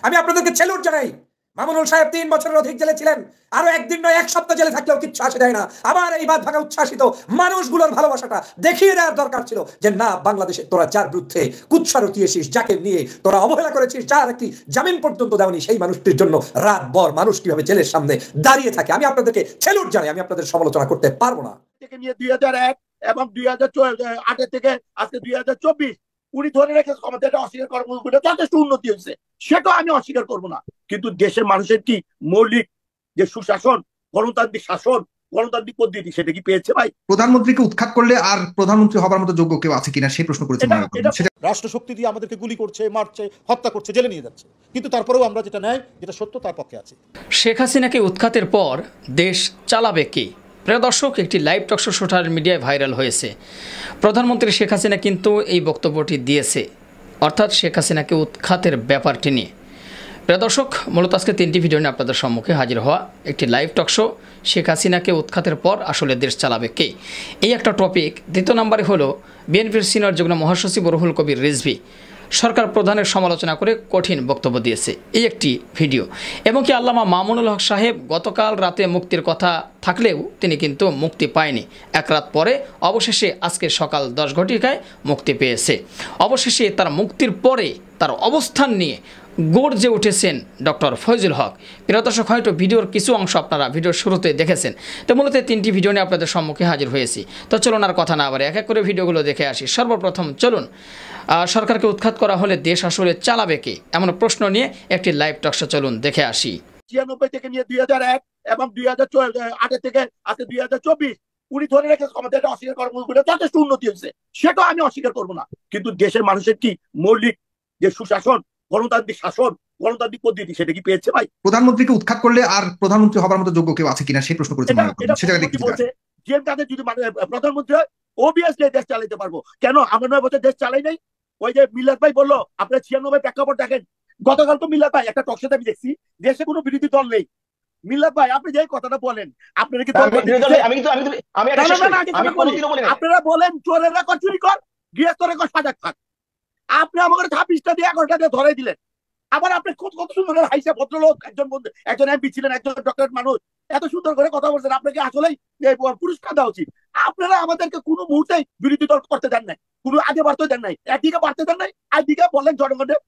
আমি আপনাদেরকে সেলুট জানাই। মামুনুল সাহেব 3 বছরের অধিক জেলে ছিলেন, আরো একদিন নয় 1 সপ্তাহ জেলে থাকলেও কিচ্ছু আসে যায় না। আবার এই বাদ ভাগা উচ্ছ্বাসিত মানুষগুলোর ভালোবাসাটা দেখিয়ে দেওয়ার দরকার ছিল যে না, বাংলাদেশে তোরা যার বিরুদ্ধে কুৎসা রটিয়েছিস, যাকে নিয়ে তোরা অবহেলা করেছিস, যার একটি জামিন পর্যন্ত দেওনি, সেই মানুষটির জন্য রাত ভর মানুষ কিভাবে জেলের সামনে দাঁড়িয়ে থাকে। আমি আপনাদেরকে সেলুট জানাই, আমি আপনাদের সমালোচনা করতে পারবো না। থেকে নিয়ে 2001 এবং 2008 থেকে আজকে 2024 উনি ধরে রেখে ক্ষমতাটা অস্বীকার করার যথেষ্ট উন্নতি হয়েছে, সেটা আমি অস্বীকার করবো না। কিন্তু দেশের মানুষের কি মৌলিক যে সুশাসন, গণতান্ত্রিক শাসন, গণতান্ত্রিক পদ্ধতি, সেটা কি পেয়েছে ভাই? প্রধানমন্ত্রীকে উৎখাত করলে আর প্রধানমন্ত্রী হবার মতো যোগ্য কেউ আছে কিনা সেই প্রশ্ন করেছে। রাষ্ট্রশক্তি দিয়ে আমাদেরকে গুলি করছে, মারছে, হত্যা করছে, জেলে নিয়ে যাচ্ছে, কিন্তু তারপরেও আমরা যেটা ন্যায়, যেটা সত্য, তার পক্ষে আছি। শেখ হাসিনাকে উৎখাতের পর দেশ চালাবে কে? প্রিয় দর্শক, একটি লাইভ টকশো সোশ্যাল মিডিয়ায় ভাইরাল হয়েছে। প্রধানমন্ত্রী শেখ হাসিনা কিন্তু এই বক্তব্যটি দিয়েছে, অর্থাৎ শেখ হাসিনাকে উৎখাতের ব্যাপারটি নিয়ে। প্রিয় দর্শক, মূলত আজকে 3টি ভিডিও নিয়ে আপনাদের সম্মুখে হাজির হওয়া। একটি লাইভ টকশো, শেখ হাসিনাকে উৎখাতের পর আসলে দেশ চালাবে কে, এই একটা টপিক। দ্বিতীয় নম্বরে হলো বিএনপির সিনিয়র যুগ্ম মহাসচিব রুহুল কবির রিজভী সরকার প্রধানের সমালোচনা করে কঠিন বক্তব্য দিয়েছে, এই একটি ভিডিও। এবং কি আল্লামা মামুনুল হক সাহেব গতকাল রাতে মুক্তির কথা থাকলেও তিনি কিন্তু মুক্তি পায়নি। 1 রাত পরে অবশেষে আজকে সকাল 10 ঘটিকায় মুক্তি পেয়েছে। অবশেষে তার মুক্তির পরে তার অবস্থান নিয়ে গর্জে উঠেছেন ডক্টর ফয়জুল হক। প্রিয় দর্শক, হয়তো ভিডিওর কিছু অংশ আপনারা ভিডিওর শুরুতে দেখেছেন। তো মূলত 3টি ভিডিও নিয়ে আপনাদের সম্মুখে হাজির হয়েছি। তো চলুন আর কথা না বাড়ি এক এক করে ভিডিওগুলো দেখে আসি। সর্বপ্রথম চলুন, সরকারকে উৎখাত করা হলে দেশ আসলে চালাবে কে, এমন প্রশ্ন নিয়ে একটি লাইভ টকশো চলুন দেখে আসি। 96 থেকে নিয়ে 2001 এবং 2008 থেকে আজকে 2024 উনি ধরে রেখে ক্ষমতাটা অস্বীকার করার যথেষ্ট উন্নতি হয়েছে, সেটা আমি অস্বীকার করবো না। কিন্তু দেশের মানুষের কি মৌলিক যে সুশাসন, গণতান্ত্রিক শাসন, গণতান্ত্রিক পদ্ধতি, সেটা কি পেয়েছে ভাই? প্রধানমন্ত্রীকে উৎখাত করলে আর প্রধানমন্ত্রী হবার মতো যোগ্য কেউ আছে কিনা সেই প্রশ্ন করেছে। যে তাদের যদি প্রধানমন্ত্রী হয় অবভিয়াসলি দেশ চালাইতে পারবো। কেন আমরা 9 বছর দেশ চালাই নাই? ওই যে মিল্লাত ভাই বললো, আপনার 96 প্রেক্ষাপট দেখেন। গতকাল তো মিল্লাত ভাই একটা টকশোতে আমি দেখছি, দেশে কোনো বিরোধী দল নেই। মিল্লাত ভাই, আপনি যে কথাটা বলেন, আপনারা কি আপনারা বলেন চোরেরা কর, চুরি কর, গৃহস্থরে কর, সাজাগ থাক। আপনি আমাকে 26টা দিয়ে 11টা দিয়ে ধরে দিলেন। আবার আপনি কত সুন্দর হাইসা ভদ্রলোক, একজন এমপি ছিলেন, একজন ডক্টর মানুষ, এত সুন্দর করে কথা বলছেন, আপনাকে আসলেই পুরস্কার দেওয়া উচিত। আপনারা আমাদেরকে কোনো মুহূর্তেই বিরোধী দল করতে দেন নাই, কোনো আগে বাড়তে দেন নাই, একদিকে বাড়তে দেন নাই, একদিকে বললেন জনগণের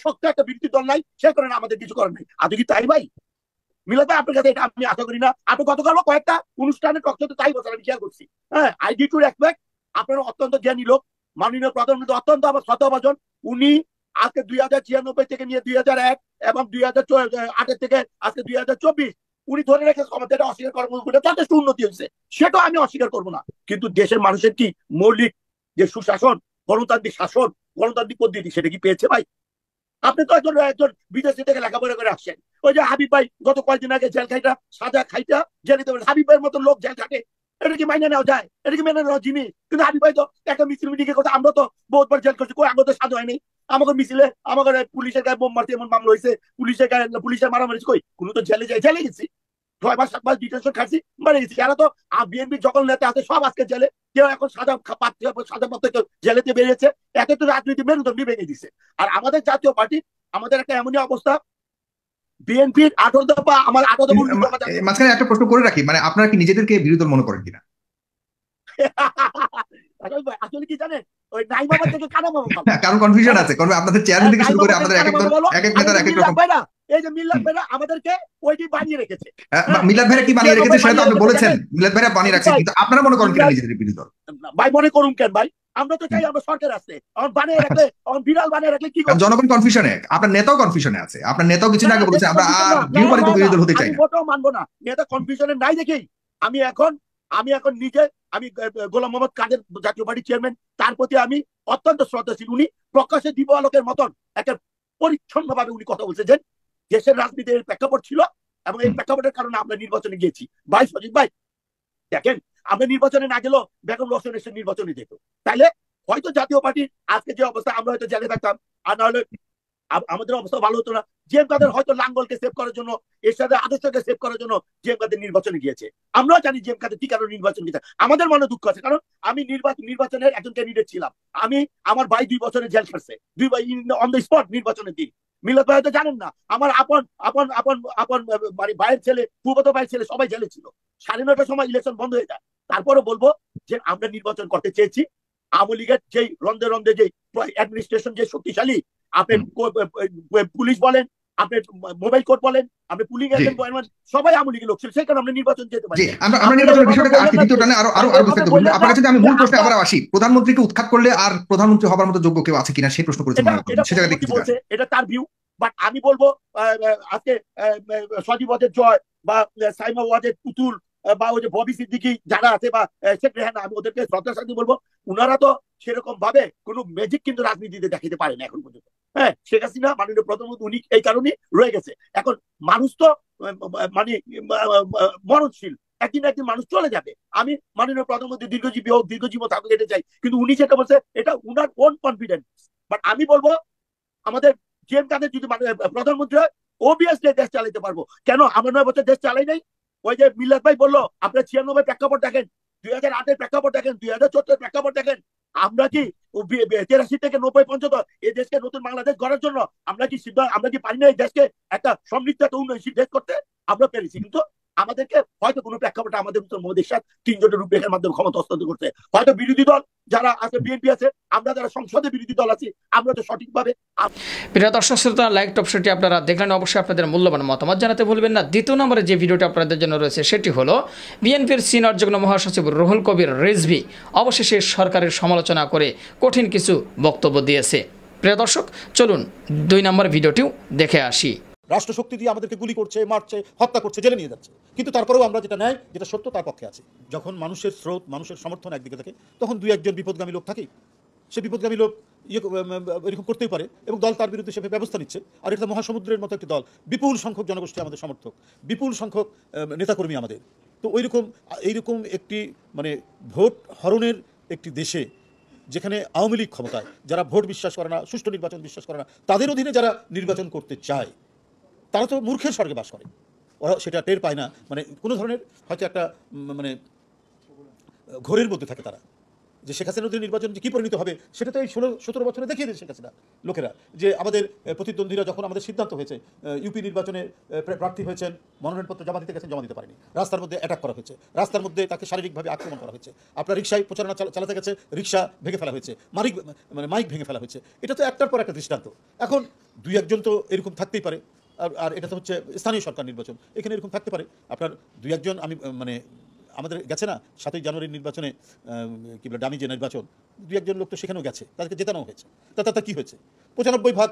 শক্তি একটা বিরোধী দল নাই, সে কারণে আমাদের কিছু করেন নাই। আজ কি তাই ভাই? মিলাদ ভাই, আপনার কাছে এটা আমি আশা করি না। আপনি গতকাল কয়েকটা অনুষ্ঠানে টকশোতে তাই বলছেন, আমি খেয়াল করছি। হ্যাঁ, আই ডি টু রেসপেক্ট, আপনারা অত্যন্ত জ্ঞানী লোক, মাননীয় প্রধানমন্ত্রী অত্যন্ত আমার শ্রদ্ধাভাজন। উনি আজকে 2096 থেকে নিয়ে 2001 এবং 2008 থেকে আজকে 2024 উনি ধরে রেখে ক্ষমতাটা অস্বীকার করার যথেষ্ট উন্নতি হয়েছে, সেটা আমি অস্বীকার করবো না। কিন্তু দেশের মানুষের কি মৌলিক যে সুশাসন, গণতান্ত্রিক শাসন, গণতান্ত্রিক পদ্ধতি, সেটা কি পেয়েছে ভাই? আপনি তো একজন বিদেশি থেকে লেখাপড়া করে আসছেন। ওই যে হাবিব ভাই গত কয়েকদিন আগে জেল খাইটা, সাজা খাইটা জেলে দেবেন। হাবিব ভাইয়ের মতো লোক জেল খাটে, এটা কি মাইনে নেওয়া যায়? এটা কি মেনে নেওয়া জিনিস? কিন্তু হাবিব ভাই তো একটা মিছিল মিটিং এর কথা, আমরা তো বহুতবার জেল করছি, কই আমরা তো সাজা হয়নি। আমাকে মিছিলে আমাকে পুলিশের গায়ে বোম মারতে এমন মামলা হয়েছে, পুলিশের গায়ে পুলিশের মারামারি, কই কোনো তো জেলে জেলে গেছি, 6 মাস 7 মাস ডিটেনশন খাচ্ছি, মারা গেছি। এরা তো বিএনপি যখন নেতা আছে সব আজকে জেলে, কেউ এখন সাজা পাচ্ছে, সাজা পাচ্ছে, কেউ জেলেতে বেরিয়েছে। এত তো রাজনীতি মেরুদণ্ডই ভেঙে দিচ্ছে। আর আমাদের জাতীয় পার্টি, আমাদের একটা এমনই অবস্থা, বিএনপির 18 দফা, আমার 18 দফা মাঝখানে একটা প্রশ্ন করে রাখি, মানে আপনারা কি নিজেদেরকে বিরোধী দল মনে করেন কিনা? আসলে কি জানেন, ওই নাই বাবা থেকে কানা বাবা, কারণ কনফিউশন আছে, কারণ আপনাদের চেয়ারম্যান থেকে শুরু করে আপনাদের এক এক নেতার এক এক রকম। এই যে মিল্লাত ভাইরা আমাদেরকে ওইটি বানিয়ে রেখেছে। মিল্লাত ভাইরা কি বানিয়ে রেখেছে সেটা তো আপনি বলেছেন, মিল্লাত ভাইরা বানিয়ে রাখছে, কিন্তু আপনারা মনে করেন কিনা নিজেদের বিরোধী দল? ভাই মনে করুন কেন ভাই, আমরা তো চাই আমরা সরকার আছে, আমার বানিয়ে রাখলে, আমার বিড়াল বানিয়ে রাখলে কি করব? জনগণ কনফিউশনে, আপনার নেতাও কনফিউশনে আছে, আপনার নেতাও কিছু আগে বলেছে আমরা আর গৃহপালিত বিরোধী দল হতে চাই না। আমি মোটেও মানবো না, নেতা কনফিউশনে নাই দেখেই আমি এখন নিজে, আমি গোলাম মোহাম্মদ কাদের জাতীয় পার্টির চেয়ারম্যান, তার প্রতি আমি অত্যন্ত শ্রদ্ধাশীল। উনি প্রকাশ্যে দিবা আলোকের মতন একটা পরিচ্ছন্ন ভাবে উনি কথা বলছে যে দেশের রাজনীতির প্রেক্ষাপট ছিল এবং এই প্রেক্ষাপটের কারণে আমরা নির্বাচনে গিয়েছি। ভাই সজিব ভাই, দেখেন, আমরা নির্বাচনে না গেলেও বেগম রওশন এসে নির্বাচনে যেত, তাইলে হয়তো জাতীয় পার্টির আজকে যে অবস্থা, আমরা হয়তো জেলে থাকতাম, আর না হলে আমাদের অবস্থা ভালো হতো না। জিএম কাদের হয়তো লাঙ্গলকে সেভ করার জন্য, এর সাথে আদর্শকে সেভ করার জন্য জিএম কাদের নির্বাচনে গিয়েছে। আমরাও জানি জিএম কাদের কি কারণে নির্বাচন গিয়েছে। আমাদের মনে দুঃখ আছে, কারণ আমি নির্বাচনের একজন ক্যান্ডিডেট ছিলাম। আমার ভাই 2 বছরের জেল খাটছে, 2 ভাই অন দ্য স্পট নির্বাচনের দিন। মিলাদ ভাই তো জানেন না, আমার আপন আপন আপন আপন মানে ভাইয়ের ছেলে, ফুফাতো ভাইয়ের ছেলে সবাই জেলে ছিল। 9:30টার সময় ইলেকশন বন্ধ হয়ে যায়। তারপরে বলবো যে আমরা নির্বাচন করতে চেয়েছি, আওয়ামী লীগের যেই রন্ধে রন্ধে যে অ্যাডমিনিস্ট্রেশন যে শক্তিশালী, আপনি পুলিশ বলেন, আপনি মোবাইল কোর্ট বলেন, আপনি পুলিং এজেন্ট বলেন, সবাই আওয়ামী লীগের লোক ছিল, সেই কারণে আমরা নির্বাচন যেতে পারি। জি, আমরা নির্বাচনের বিষয়টাকে আসি, দ্বিতীয় টানে আরো বিস্তারিত বলবো। আপনার কাছে আমি মূল প্রশ্নে আবার আসি, প্রধানমন্ত্রীকে উৎখাত করলে আর প্রধানমন্ত্রী হবার মতো যোগ্য কেউ আছে কিনা সেই প্রশ্ন করেছেন, সে জায়গা দেখতে বলছে, এটা তার ভিউ। বাট আমি বলবো আজকে সজীব ওয়াজেদ জয় বা সাইমা ওয়াজেদ পুতুল বা ওই যে ববি সিদ্দিকী যারা আছে বা শেখ রেহানা, আমি ওদেরকে শ্রদ্ধার সাথে বলবো, উনারা তো সেরকম ভাবে কোনো ম্যাজিক কিন্তু রাজনীতিতে দেখাতে পারে না এখন পর্যন্ত। হ্যাঁ, শেখ হাসিনা মাননীয় প্রধানমন্ত্রী উনি এই কারণে রয়ে গেছে। এখন মানুষ তো মানে মরণশীল, একদিন একদিন মানুষ চলে যাবে। আমি মাননীয় প্রধানমন্ত্রী দীর্ঘজীবী হোক, দীর্ঘজীবী থাকুক এটা চাই, কিন্তু উনি যেটা বলছে এটা উনার ওন কনফিডেন্স। বাট আমি বলবো আমাদের জিএম কাদের যদি প্রধানমন্ত্রী হয়, ওবিয়াসলি দেশ চালাইতে পারবো। কেন আমরা 9 বছর দেশ চালাই নাই? ওই যে মিল্লাত ভাই বললো, আপনার 96 প্রেক্ষাপট দেখেন, 2008 প্রেক্ষাপট দেখেন, 2014 প্রেক্ষাপট দেখেন। আমরা কি 83 থেকে 90 পর্যন্ত এই দেশকে নতুন বাংলাদেশ গড়ার জন্য আমরা কি পারি না এই দেশকে একটা সমৃদ্ধ একটা উন্নয়নশীল দেশ করতে? আমরা পেরেছি, কিন্তু আমাদেরকে হয়তো কোনো প্রেক্ষাপটে আমাদের উত্তর মোদীর সাথে 3 জনের রূপরেখার মাধ্যমে ক্ষমতা হস্তান্তর করতে, হয়তো বিরোধী দল যারা আছে, বিএনপি আছে, আমরা যারা সংসদে বিরোধী দল আছি, আমরা তো সঠিকভাবে। প্রিয় দর্শক শ্রোতা, লাইক টপশনটি আপনারা দেখলেন, অবশ্যই আপনাদের মূল্যবান মতামত জানাতে ভুলবেন না। দ্বিতীয় নম্বরে যে ভিডিওটি আপনাদের জন্য রয়েছে সেটি হলো বিএনপির সিনিয়র যুগ্ম মহাসচিব রুহুল কবির রিজভী অবশেষে সরকারের সমালোচনা করে কঠিন কিছু বক্তব্য দিয়েছে। প্রিয় দর্শক, চলুন 2 নম্বর ভিডিওটিও দেখে আসি। রাষ্ট্রশক্তি দিয়ে আমাদেরকে গুলি করছে, মারছে, হত্যা করছে, জেলে নিয়ে যাচ্ছে, কিন্তু তারপরেও আমরা যেটা ন্যায়, যেটা সত্য তার পক্ষে আছি। যখন মানুষের স্রোত, মানুষের সমর্থন একদিকে থাকে, তখন 2-1 বিপদগামী লোক থাকেই। সে বিপদগামী লোক এরকম করতেই পারে, এবং দল তার বিরুদ্ধে সে ব্যবস্থা নিচ্ছে। আর এটা মহাসমুদ্রের মতো একটি দল, বিপুল সংখ্যক জনগোষ্ঠী আমাদের সমর্থক, বিপুল সংখ্যক নেতাকর্মী আমাদের। তো এইরকম একটি মানে ভোট হরণের একটি দেশে, যেখানে আওয়ামী লীগ ক্ষমতায়, যারা ভোট বিশ্বাস করে না, সুষ্ঠু নির্বাচন বিশ্বাস করে না, তাদের অধীনে যারা নির্বাচন করতে চায়, তারা তো মূর্খের স্বর্গে বাস করে। ওরা সেটা টের পায় না, মানে কোনো ধরনের হয়তো একটা মানে ঘোরের মধ্যে থাকে তারা, যে শেখ হাসিনার অধীনে নির্বাচন যে কী পরিণত হবে সেটা তো এই 16-17 বছরে দেখিয়ে দিয়েছে শেখ হাসিনা লোকেরা। যে আমাদের প্রতিদ্বন্দ্বীরা যখন আমাদের সিদ্ধান্ত হয়েছে, ইউপি নির্বাচনে প্রার্থী হয়েছেন, মনোনয়নপত্র জমা দিতে গেছেন, জমা দিতে পারেনি, রাস্তার মধ্যে অ্যাটাক করা হয়েছে, রাস্তার মধ্যে তাকে শারীরিকভাবে আক্রমণ করা হয়েছে, আপনার রিক্সায় প্রচারণা চালাতে গেছে, রিক্সা ভেঙে ফেলা হয়েছে, মাইক ভেঙে ফেলা হয়েছে। এটা তো একটার পর একটা দৃষ্টান্ত। এখন 2-1 তো এরকম থাকতেই পারে। আর এটা তো হচ্ছে স্থানীয় সরকার নির্বাচন, এখানে এরকম থাকতে পারে। আপনার 2-1 আমি মানে আমাদের গেছে না 7ই জানুয়ারির নির্বাচনে, কি বলে ডামি যে নির্বাচন, 2-1 লোক তো সেখানেও গেছে, তাদেরকে জেতানো হয়েছে। তাতে কি হয়েছে? 95%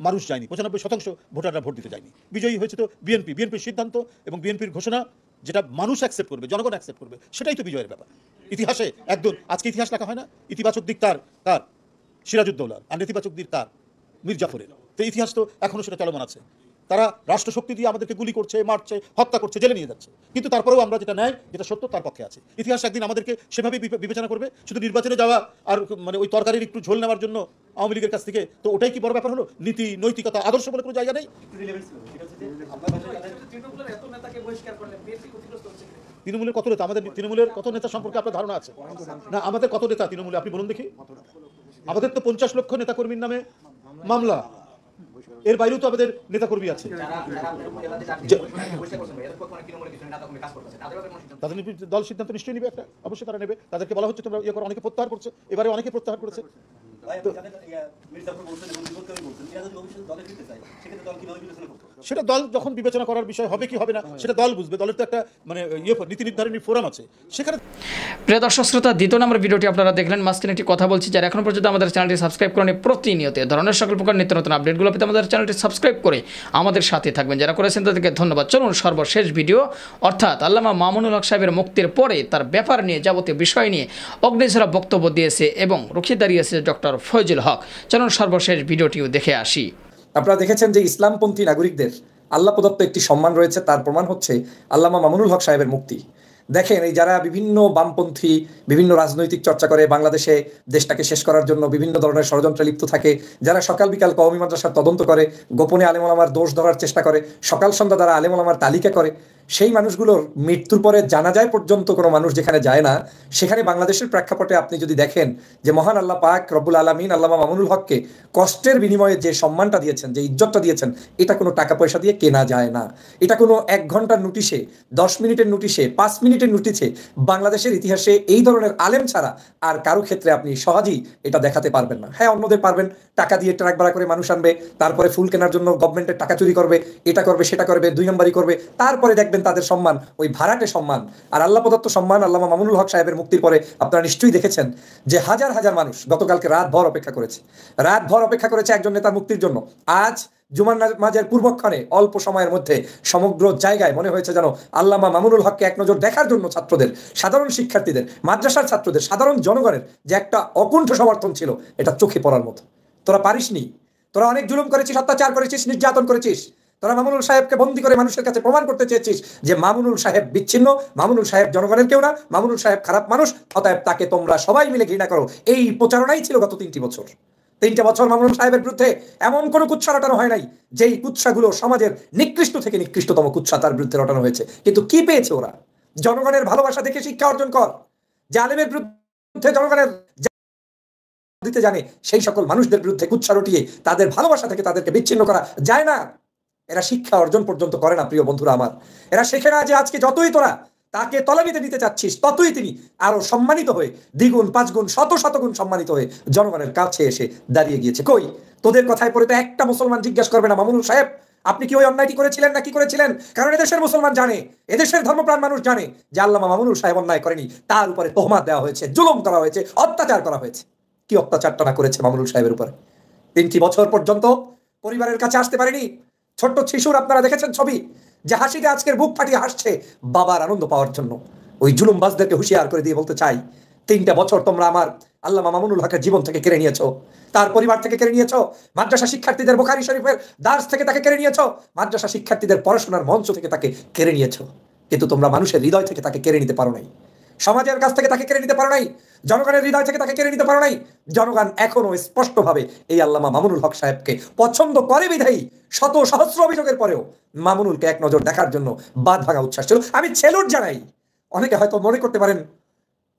মানুষ যায়নি, 95% ভোটাররা ভোট দিতে যায়নি। বিজয়ী হয়েছে তো বিএনপির সিদ্ধান্ত এবং বিএনপির ঘোষণা, যেটা মানুষ অ্যাকসেপ্ট করবে, জনগণ অ্যাকসেপ্ট করবে, সেটাই তো বিজয়ের ব্যাপার। ইতিহাসে একদম আজকে ইতিহাস লেখা হয় না, ইতিবাচক দিক তার সিরাজউদ্দৌলার, আর নেতিবাচক দিক তার মীর জাফরের। তো ইতিহাস তো এখনও সেটা চলমান আছে। তারা রাষ্ট্রশক্তি দিয়ে আমাদেরকে গুলি করছে, মারছে, হত্যা করছে, জেলে নিয়ে যাচ্ছে, কিন্তু তারপরেও আমরা যেটা ন্যায়, যেটা সত্য তার পক্ষে আছে। ইতিহাস একদিন আমাদেরকে সেভাবে বিবেচনা করবে। শুধু নির্বাচনে যাওয়া আর মানে ওই তরকারির একটু ঝোল নেওয়ার জন্য আওয়ামী লীগের কাছ থেকে, তো ওটাই কি বড় ব্যাপার হলো? নীতি, নৈতিকতা, আদর্শ বলে কোনো জায়গা নেই। তৃণমূলের কত নেতা, আমাদের তৃণমূলের কত নেতা সম্পর্কে আপনার ধারণা আছে? না, আমাদের কত নেতা তৃণমূলে আপনি বলুন দেখি। আমাদের তো 50 লক্ষ নেতাকর্মীর নামে মামলা, এর বাইরেও তো আমাদের নেতাকর্মী আছে। তাদের দল সিদ্ধান্ত নিশ্চয়ই নেবে, একটা অবশ্যই তারা নেবে। তাদেরকে বলা হচ্ছে তোমরা ইয়ে করো, অনেকে প্রত্যাহার করছে, এবারে অনেকে প্রত্যাহার করেছে। সেটা দল যখন বিবেচনা করার বিষয় হবে কি হবে না সেটা দল বুঝবে। দলের তো একটা মানে নীতি নির্ধারণী ফোরাম আছে সেখানে। প্রিয় দর্শক শ্রোতা, 2 নম্বর ভিডিওটি আপনারা দেখলেন। মাঝখানে একটি কথা বলছি, যারা এখনো পর্যন্ত আমাদের চ্যানেলটি সাবস্ক্রাইব করেন, প্রতিনিয়ত ধরনের সকল প্রকার নিত্য নতুন আপডেটগুলো পেতে আমাদের চ্যানেলটি সাবস্ক্রাইব করে আমাদের সাথে থাকবেন। যারা করেছেন তাদেরকে ধন্যবাদ। চলুন সর্বশেষ ভিডিও, অর্থাৎ আল্লামা মামুনুল হক সাহেবের মুক্তির পরে তার ব্যাপার নিয়ে, যাবতীয় বিষয় নিয়ে অগ্নিঝরা বক্তব্য দিয়েছে এবং রুখে দাঁড়িয়েছে ডক্টর ফয়জুল হক। চলুন সর্বশেষ ভিডিওটিও দেখে আসি। আপনারা দেখেছেন যে ইসলামপন্থী নাগরিকদের আল্লাহ প্রদত্ত একটি সম্মান রয়েছে, তার প্রমাণ হচ্ছে আল্লামা মামুনুল হক সাহেবের মুক্তি। দেখেন, এই যারা বিভিন্ন বামপন্থী বিভিন্ন রাজনৈতিক চর্চা করে বাংলাদেশে দেশটাকে শেষ করার জন্য বিভিন্ন ধরনের ষড়যন্ত্রে লিপ্ত থাকে, যারা সকাল বিকাল কওমি মাদ্রাসার তদন্ত করে, গোপনে আলেম ওলামার দোষ ধরার চেষ্টা করে, সকাল সন্ধ্যা তারা আলেম ওলামার তালিকা করে, সেই মানুষগুলোর মৃত্যুর পরে জানাজায় পর্যন্ত কোনো মানুষ যেখানে যায় না, সেখানে বাংলাদেশের প্রেক্ষাপটে আপনি যদি দেখেন যে মহান আল্লাহ পাক রব্বুল আলামিন আল্লামা মামুনুল হককে কষ্টের বিনিময়ে যে সম্মানটা দিয়েছেন, যে ইজ্জতটা দিয়েছেন, এটা কোনো টাকা পয়সা দিয়ে কেনা যায় না। এটা কোনো 1 ঘন্টার নোটিশে, 10 মিনিটের নোটিশে, 5 মিনিটের নোটিশে বাংলাদেশের ইতিহাসে এই ধরনের আলেম ছাড়া আর কারো ক্ষেত্রে আপনি সহজেই এটা দেখাতে পারবেন না। হ্যাঁ, অন্যদের পারবেন, টাকা দিয়ে ট্রাক ভাড়া করে মানুষ আনবে, তারপরে ফুল কেনার জন্য গভর্নমেন্টের টাকা চুরি করবে, এটা করবে সেটা করবে, 2 নম্বরই করবে, তারপরে দেখবেন তাদের সম্মান ওই ভাড়াটে সম্মান। আর আল্লাহ প্রদত্ত সম্মান আল্লামা মামুনুল হক সাহেবের মুক্তির পরে আপনারা নিশ্চয়ই দেখেছেন যে হাজার হাজার মানুষ গতকালকে রাতভর অপেক্ষা করেছে, রাতভর অপেক্ষা করেছে একজন নেতার মুক্তির জন্য। আজ জুমার নামাজের পূর্বক্ষণে অল্প সময়ের মধ্যে সমগ্র জায়গায় মনে হয়েছে যেন আল্লামা মামুনুল হককে এক নজর দেখার জন্য ছাত্রদের, সাধারণ শিক্ষার্থীদের, মাদ্রাসার ছাত্রদের, সাধারণ জনগণের যে একটা অকুণ্ঠ সমর্থন ছিল, এটা চোখে পড়ার মতো। তোরা পারিসনি, তোরা অনেক জুলুম করেছিস, অত্যাচার করেছিস, নির্যাতন করেছিস, তোরা মামুনুল সাহেবকে বন্দী করে মানুষের কাছে প্রমাণ করতে চেয়েছিস যে মামুনুল সাহেব বিচ্ছিন্ন, মামুনুল সাহেব জনগণের কেউ না, মামুনুল সাহেব খারাপ মানুষ, অতএব তাকে তোমরা সবাই মিলে ঘৃণা করো। এই প্রচারণাই ছিল গত 3টি বছর। 3টে বছর মামুনুল সাহেবের বিরুদ্ধে এমন কোনো কুৎসা রটানো হয় নাই যেই কুৎসাগুলো সমাজের নিকৃষ্ট থেকে নিকৃষ্টতম কুৎসা তার বিরুদ্ধে রটানো হয়েছে। কিন্তু কি পেয়েছে ওরা? জনগণের ভালোবাসা দেখে শিক্ষা অর্জন কর। যে আলেমের বিরুদ্ধে জনগণের দিতে জানে সেই সকল মানুষদের বিরুদ্ধে কুৎসা রটিয়ে তাদের ভালোবাসা থেকে তাদেরকে বিচ্ছিন্ন করা যায় না। এরা শিক্ষা অর্জন পর্যন্ত করে না প্রিয় বন্ধুরা আমার। এরা শেখে না যে আজকে যতই তোরা তাকে তলানিতে নিতে চাচ্ছিস, ততই তিনি আরো সম্মানিত হয়ে দ্বিগুণ, 5 গুণ, শত শত গুণ সম্মানিত হয়ে জনগণের কাছে এসে দাঁড়িয়ে গিয়েছে। কই তোদের কথায় পরে তো একটা মুসলমান জিজ্ঞাসা করবে না মামুনুল সাহেব আপনি কি ওই অন্যায়টি করেছিলেন না কি করেছিলেন? কারণ এদেশের মুসলমান জানে, এদেশের ধর্মপ্রাণ মানুষ জানে যে আল্লামা মামুনুল সাহেব অন্যায় করেনি, তার উপরে তোহমাত দেওয়া হয়েছে, জুলুম করা হয়েছে, অত্যাচার করা হয়েছে। কি অত্যাচারটা না করেছে মামুনুল সাহেবের উপরে? 3টি বছর পর্যন্ত পরিবারের কাছে আসতে পারেনি। ছোট্ট শিশুর আপনারা দেখেছেন ছবি, যে হাসিতে আজকের বুক ফাটিয়ে হাসছে বাবার আনন্দ পাওয়ার জন্য। ওই জুলুমবাজদেরকে হুঁশিয়ার করে দিয়ে বলতে চাই, 3টে বছর তোমরা আমার আল্লামা মামুনুল হকের জীবন থেকে কেড়ে নিয়েছো, তার পরিবার থেকে কেড়ে নিয়েছো, মাদ্রাসা শিক্ষার্থীদের বুখারী শরীফের দার্স থেকে তাকে কেড়ে নিয়েছো, মাদ্রাসা শিক্ষার্থীদের পড়াশোনার মঞ্চ থেকে তাকে কেড়ে নিয়েছো। কিন্তু তোমরা মানুষের হৃদয় থেকে তাকে কেড়ে নিতে পারো নাই, সমাজের কাছ থেকে তাকে কেড়ে নিতে পারো নাই, জনগণের হৃদয় থেকে তাকে কেড়ে নিতে পারো নাই। জনগণ এখনো স্পষ্টভাবে এই আল্লামা মামুনুল হক সাহেবকে পছন্দ করে বিধায়ী শত সহস্র অভিযোগের পরেও মামুনুলকে এক নজর দেখার জন্য বাদ ভাঙা উচ্ছ্বাস ছিল। আমি সেলুট জানাই। অনেকে হয়তো মনে করতে পারেন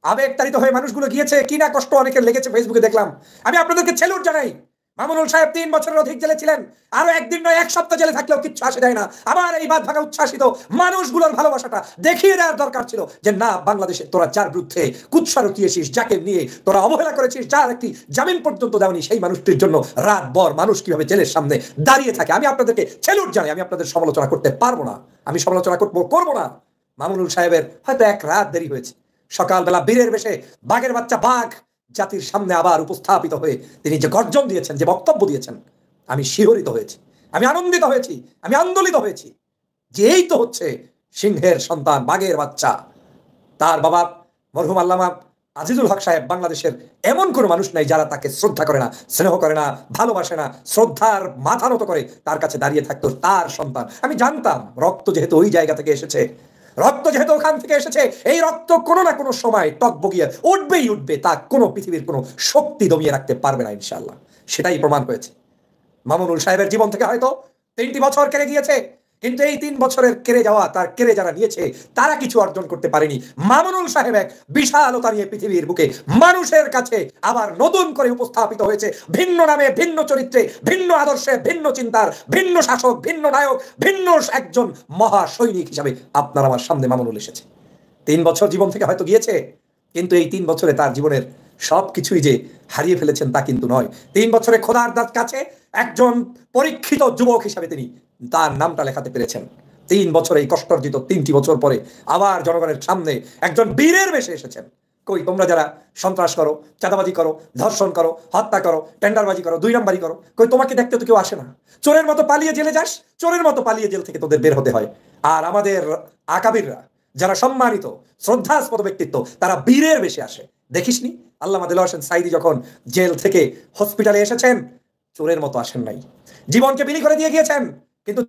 আবেগ তাড়িত হয়ে মানুষগুলো গিয়েছে, কি না কষ্ট অনেকের লেগেছে, ফেসবুকে দেখলাম। আমি আপনাদেরকে সেলুট জানাই। মামুনুল সাহেব 3 বছরের অধিক জেলে ছিলেন, আরো 1 দিন নয় 1 সপ্তাহ জেলে থাকলেও কিচ্ছু আসে যায় না। আমার এই বাদ ভাঙা উচ্ছ্বাসিত মানুষগুলোর ভালোবাসাটা দেখিয়ে দেওয়ার দরকার ছিল যে না, বাংলাদেশে তোরা যার বিরুদ্ধে কুৎসা রটিয়েছিস, যাকে নিয়ে তোরা অবহেলা করেছিস, যার একটি জামিন পর্যন্ত দেওনি, সেই মানুষটির জন্য রাত ভর মানুষ কিভাবে জেলের সামনে দাঁড়িয়ে থাকে। আমি আপনাদেরকে সেলুট জানাই। আমি আপনাদের সমালোচনা করতে পারবো না, আমি সমালোচনা করবো না। মামুনুল সাহেবের হয়তো 1 রাত দেরি হয়েছে। সকালবেলা বীরের বেশে বাঘের বাচ্চা বাঘ জাতির সামনে আবার উপস্থাপিত হয়ে তিনি যে গর্জন দিয়েছেন, যে বক্তব্য দিয়েছেন, আমি শিহরিত হয়েছি, আমি আনন্দিত হয়েছি, আমি আন্দোলিত হয়েছি যে এই তো হচ্ছে সিংহের সন্তান, বাঘের বাচ্চা। তার বাবা মরহুম আল্লামা আজিজুল হক সাহেব, বাংলাদেশের এমন কোনো মানুষ নাই যারা তাকে শ্রদ্ধা করে না, স্নেহ করে না, ভালোবাসে না, শ্রদ্ধার মাথা নত করে তার কাছে দাঁড়িয়ে থাকতো তার সন্তান। আমি জানতাম রক্ত যেহেতু ওই জায়গা থেকে এসেছে, রক্ত যেহেতু ওখান থেকে এসেছে, এই রক্ত কোনো না কোনো সময় টক বগিয়ে উঠবেই উঠবে, তা কোনো পৃথিবীর কোনো শক্তি দমিয়ে রাখতে পারবে না ইনশাআল্লাহ। সেটাই প্রমাণ হয়েছে। মামুনুল সাহেবের জীবন থেকে হয়তো 3টি বছর কেড়ে গিয়েছে, কিন্তু এই 3 বছরের কেড়ে যাওয়া, তার কেড়ে যারা নিয়েছে তারা কিছু অর্জন করতে পারেনি। মামুনুল সাহেব এক বিশালতা নিয়ে পৃথিবীর বুকে মানুষের কাছে আবার নতুন করে উপস্থাপিত হয়েছে, ভিন্ন নামে, ভিন্ন চরিত্রে, ভিন্ন আদর্শে, ভিন্ন চিন্তার, ভিন্ন শাসক, ভিন্ন নায়ক, ভিন্ন একজন মহা সৈনিক হিসাবে আপনার আমার সামনে মামুনুল এসেছে। 3 বছর জীবন থেকে হয়তো গিয়েছে, কিন্তু এই 3 বছরে তার জীবনের সবকিছুই যে হারিয়ে ফেলেছেন তা কিন্তু নয়। 3 বছরে খোদার কাছে একজন পরীক্ষিত যুবক হিসাবে তিনি তার নামটা লেখাতে পেরেছেন। 3 বছর এই কষ্টার্জিত 3টি বছর পরে আবার জনগণের সামনে একজন বীরের বেশে এসেছেন। কই তোমরা যারা সন্ত্রাস করো, চাঁদাবাজি করো, ধর্ষণ করো, হত্যা করো, টেন্ডারবাজি করো, 2 নম্বরই করো, কই তোমাকে দেখতে তো কেউ আসে না। চোরের মতো পালিয়ে জেলে যাস, চোরের মতো পালিয়ে জেল থেকে তোদের বের হতে হয়। আর আমাদের আকাবিররা, যারা সম্মানিত শ্রদ্ধাস্পদ ব্যক্তিত্ব, তারা বীরের বেশে আসে। দেখিসনি আল্লামা দেলোয়ার হোসেন সাঈদী যখন জেল থেকে হসপিটালে এসেছেন, চোরের মতো আসেন নাই, জীবনকে বিলি করে দিয়ে গিয়েছেন, কিন্তু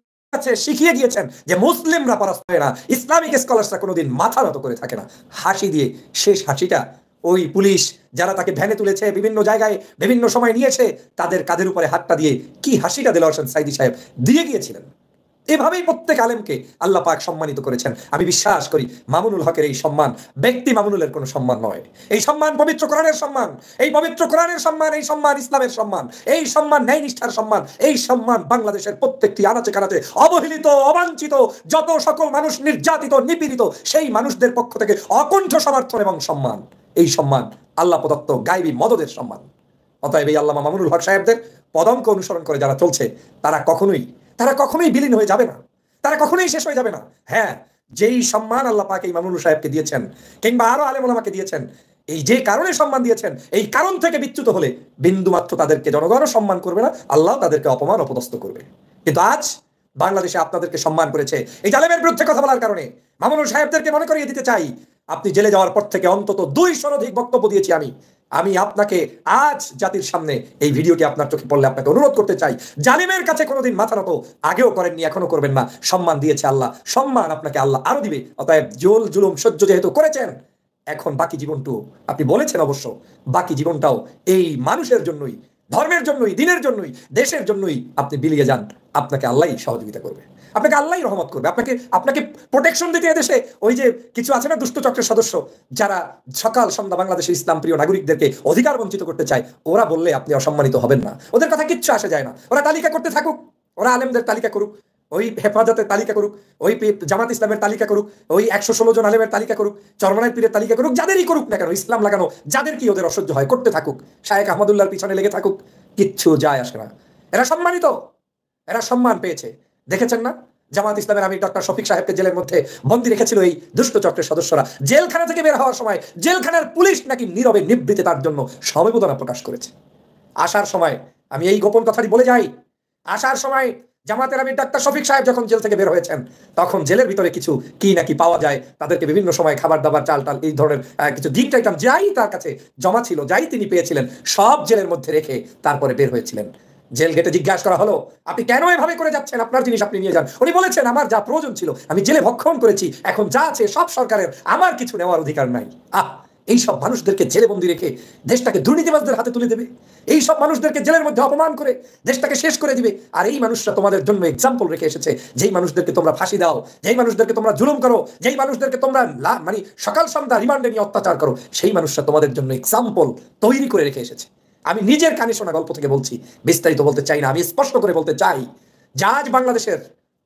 শিখিয়ে গিয়েছেন যে মুসলিমরা পরাস্ত হয় না, ইসলামিক স্কলার্সরা কোনোদিন মাথা নত করে থাকে না। হাসি দিয়ে শেষ হাসিটা ওই পুলিশ যারা তাকে ভ্যানে তুলেছে, বিভিন্ন জায়গায় বিভিন্ন সময় নিয়েছে, তাদের কাঁধের উপরে হাতটা দিয়ে কি হাসিটা দেলোয়ার হোসেন সাঈদী সাহেব দিয়ে গিয়েছিলেন। এভাবেই প্রত্যেক আলেমকে আল্লাহ পাক সম্মানিত করেছেন। আমি বিশ্বাস করি মামুনুল হকের এই সম্মান ব্যক্তি মামুনুলের কোনো সম্মান নয়, এই সম্মান পবিত্র কোরআনের সম্মান, এই পবিত্র কোরআনের সম্মান, এই সম্মান ইসলামের সম্মান, এই সম্মান ন্যায় নিষ্ঠার সম্মান, এই সম্মান বাংলাদেশের প্রত্যেকটি আনাচে কানাচে অবহেলিত অবাঞ্ছিত যত সকল মানুষ নির্যাতিত নিপীড়িত সেই মানুষদের পক্ষ থেকে অকুণ্ঠ সমর্থন এবং সম্মান, এই সম্মান আল্লাহ প্রদত্ত গায়বী মদদের সম্মান। অতএব এই আল্লামা মামুনুল হক সাহেবদের পদঙ্ক অনুসরণ করে যারা চলছে তারা কখনোই বিলীন হয়ে যাবে না, তারা কখনোই শেষ হয়ে যাবে না। হ্যাঁ, যেই সম্মান আল্লাহ পাক এই মামুনুল সাহেবকে দিয়েছেন কিংবা আরো আলেম ওলামাকে দিয়েছেন, এই যে কারণে সম্মান দিয়েছেন, এই কারণ থেকে বিচ্যুত হলে বিন্দুমাত্র তাদেরকে জনগণও সম্মান করবে না, আল্লাহ তাদেরকে অপমান অপদস্থ করবে। কিন্তু আজ বাংলাদেশে আপনাদেরকে সম্মান করেছে এই জালেমের বিরুদ্ধে কথা বলার কারণে। মামুনুল সাহেবদেরকে মনে করিয়ে দিতে চাই, আপনি জেলে যাওয়ার পর থেকে অন্তত 200 অধিক বক্তব্য দিয়েছি আমি আপনাকে আজ জাতির সামনে এই ভিডিওটি আপনার চোখে পড়লে আপনাকে অনুরোধ করতে চাই, জালিমের কাছে কোনোদিন মাথা নত আগেও করেননি, এখনো করবেন না। সম্মান দিয়েছে আল্লাহ, সম্মান আপনাকে আল্লাহ আরো দিবে। অতএব জোল জুলুম সহ্য যেহেতু করেছেন, এখন বাকি জীবনটাও আপনি বলেছেন অবশ্য, বাকি জীবনটাও এই মানুষের জন্যই, ধর্মের জন্যই, দিনের জন্যই, দেশের জন্যই আপনি বিলিয়ে যান। আপনাকে আল্লাহই সহযোগিতা করবে, আপনাকে আল্লাহই রহমত করবে, আপনাকে প্রোটেকশন দিতে এদেশে ওই যে কিছু আছে না দুষ্ট চক্রের সদস্য যারা সকাল সন্ধ্যা বাংলাদেশের ইসলাম প্রিয় নাগরিকদেরকে অধিকার বঞ্চিত করতে চায়, ওরা বললে আপনি অসম্মানিত হবেন না। ওদের কথা কিচ্ছু আসে যায় না, ওরা তালিকা করতে থাকুক, ওরা আলেমদের তালিকা করুক, ওই হেফাজতের তালিকা করুক, ওই জামাত ইসলামের তালিকা করুক, ওই 116 জন আলেমের তালিকা করুক, চরমনায় পীরের তালিকা করুক, যাদেরই করুক না কেন, ইসলাম লাগানো যাদের কি ওদের অসহ্য হয় করতে থাকুক, শায়েখ আহমদুল্লাহর পিছনে লেগে থাকুক, কিচ্ছু যায় আসে না। এরা সম্মানিত, এরা সম্মান পেয়েছে। দেখেছেন না জামাত ইসলামের আমির ডক্টর শফিক সাহেবকে জেলের মধ্যে বন্দী রেখেছিল এই দুষ্ট চক্রের সদস্যরা। জেলখানা থেকে বের হওয়ার সময় জেলখানার পুলিশ নাকি নীরবে নিবৃতে তার জন্য সমবেদনা প্রকাশ করেছে। আসার সময় আমি এই গোপন কথাটি বলে যাই, আসার সময় জামাতের আমির ডাক্তার শফিক সাহেব যখন জেল থেকে বের হয়েছেন, তখন জেলের ভিতরে কিছু কি নাকি পাওয়া যায়, তাদেরকে বিভিন্ন সময় খাবার দাবার চাল টাল এই ধরনের কিছু গিফট আইটেম যাই তার কাছে জমা ছিল, যাই তিনি পেয়েছিলেন, সব জেলের মধ্যে রেখে তারপরে বের হয়েছিলেন। জেল গেটে জিজ্ঞাসা করা হলো, আপনি কেন এভাবে করে যাচ্ছেন, আপনার জিনিস আপনি নিয়ে যান। উনি বলেছেন, আমার যা প্রয়োজন ছিল আমি জেলে ভক্ষণ করেছি, এখন যা আছে সব সরকারের, আমার কিছু নেওয়ার অধিকার নাই। এইসব মানুষদেরকে জেলে বন্দি রেখে দেশটাকে দুর্নীতিবাজদের হাতে তুলে দেবে, এইসব মানুষদেরকে জেলের মধ্যে অপমান করে দেশটাকে শেষ করে দিবে। আর এই মানুষরা তোমাদের জন্য এক্সাম্পল রেখে এসেছে, যেই মানুষদেরকে তোমরা ফাঁসি দাও, যেই মানুষদেরকে তোমরা জুলুম করো, যেই মানুষদেরকে তোমরা মানে সকাল সন্ধ্যা রিমান্ডে নিয়ে অত্যাচার করো, সেই মানুষরা তোমাদের জন্য এক্সাম্পল তৈরি করে রেখে এসেছে। আমি নিজের কানে শোনা গল্প থেকে বলছি, বিস্তারিত বলতে চাই না। আমি স্পষ্ট করে বলতে চাই, যে আজ বাংলাদেশের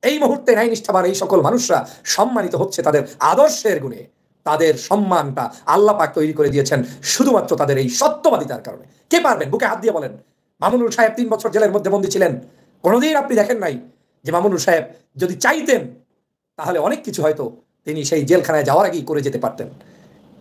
এই মুহূর্তে ন্যায় নিষ্ঠাবান এই সকল মানুষরা সম্মানিত হচ্ছে তাদের আদর্শের গুণে। তাদের সম্মানটা আল্লাহ পাক তৈরি করে দিয়েছেন শুধুমাত্র তাদের এই সত্যবাদিতার কারণে। কে পারবেন বুকে হাত দিয়ে বলেন, মামুনুল সাহেব 3 বছর জেলের মধ্যে বন্দী ছিলেন, কোনোদিন আপনি দেখেন নাই যে মামুনুল সাহেব যদি চাইতেন তাহলে অনেক কিছু হয়তো তিনি সেই জেলখানায় যাওয়ার আগেই করে যেতে পারতেন।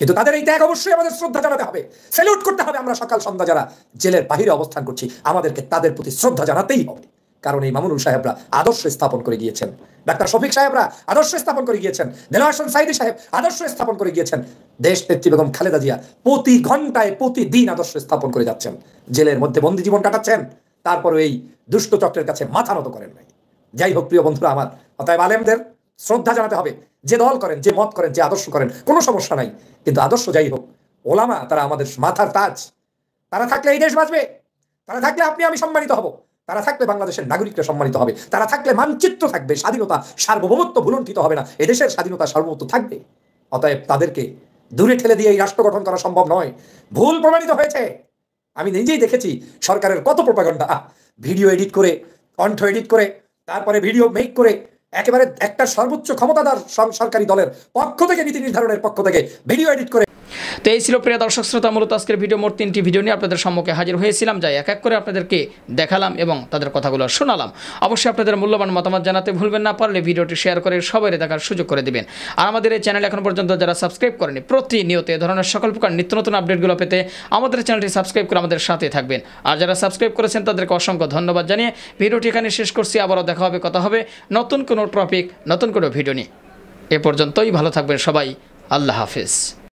কিন্তু তাদের এই ত্যাগ অবশ্যই আমাদের শ্রদ্ধা জানাতে হবে, স্যালুট করতে হবে। আমরা সকাল সন্ধ্যা যারা জেলের বাহিরে অবস্থান করছি, আমাদেরকে তাদের প্রতি শ্রদ্ধা জানাতেই হবে, কারণ এই মামুনুল সাহেবরা আদর্শ স্থাপন করে গিয়েছেন, ডাক্তার শফিক সাহেবরা আদর্শ স্থাপন করে গিয়েছেন, দেলোয়ার হোসেন সাইদি সাহেব আদর্শ স্থাপন করে গিয়েছেন, দেশ নেত্রী বেগম খালেদা জিয়া প্রতি ঘন্টায় প্রতিদিন আদর্শ স্থাপন করে যাচ্ছেন, জেলের মধ্যে বন্দী জীবন কাটাচ্ছেন, তারপরে এই দুষ্ট চক্রের কাছে মাথা নত করেন নাই। যাই হোক প্রিয় বন্ধুরা আমার, অতএব আলেমদের শ্রদ্ধা জানাতে হবে, যে দল করেন, যে মত করেন, যে আদর্শ করেন, কোনো সমস্যা নাই, কিন্তু আদর্শ যাই হোক, ওলামা তারা আমাদের মাথার তাজ, তারা থাকলে এই দেশ বাঁচবে, তারা থাকলে আপনি আমি সম্মানিত হব, তারা থাকলে বাংলাদেশের নাগরিকরা সম্মানিত হবে, তারা থাকলে মানচিত্র থাকবে, স্বাধীনতা সার্বভৌমত্ব ভুলুণ্ঠিত হবে না, এদেশের স্বাধীনতা সার্বভৌমত্ব থাকবে। অতএব তাদেরকে দূরে ঠেলে দিয়ে এই রাষ্ট্র গঠন করা সম্ভব নয়, ভুল প্রমাণিত হয়েছে। আমি নিজেই দেখেছি সরকারের কত প্রোপাগান্ডা, ভিডিও এডিট করে, কণ্ঠ এডিট করে, তারপরে ভিডিও মেক করে একেবারে একটা সর্বোচ্চ ক্ষমতাধর সরকারি দলের পক্ষ থেকে, নীতি নির্ধারণের পক্ষ থেকে ভিডিও এডিট করে। তো এই ছিল প্রিয় দর্শক শ্রোতা, মূলত আজকের ভিডিও মোট 3টি ভিডিও নিয়ে আপনাদের সম্মুখে হাজির হয়েছিলাম, যা এক এক করে আপনাদেরকে দেখালাম এবং তাদের কথাগুলো শোনালাম। অবশ্যই আপনাদের মূল্যবান মতামত জানাতে ভুলবেন না, পারলে ভিডিওটি শেয়ার করে সবাই দেখার সুযোগ করে দিবেন। আর আমাদের এই চ্যানেল এখন পর্যন্ত যারা সাবস্ক্রাইব করেনি, প্রতিনিয়ত এ ধরনের সকল প্রকার নিত্য নতুন আপডেটগুলো পেতে আমাদের চ্যানেলটি সাবস্ক্রাইব করে আমাদের সাথে থাকবেন। আর যারা সাবস্ক্রাইব করেছেন তাদেরকে অসংখ্য ধন্যবাদ জানিয়ে ভিডিওটি এখানে শেষ করছি। আবারও দেখা হবে, কথা হবে নতুন কোনো টপিক, নতুন কোনো ভিডিও নিয়ে। এ পর্যন্তই, ভালো থাকবেন সবাই, আল্লাহ হাফেজ।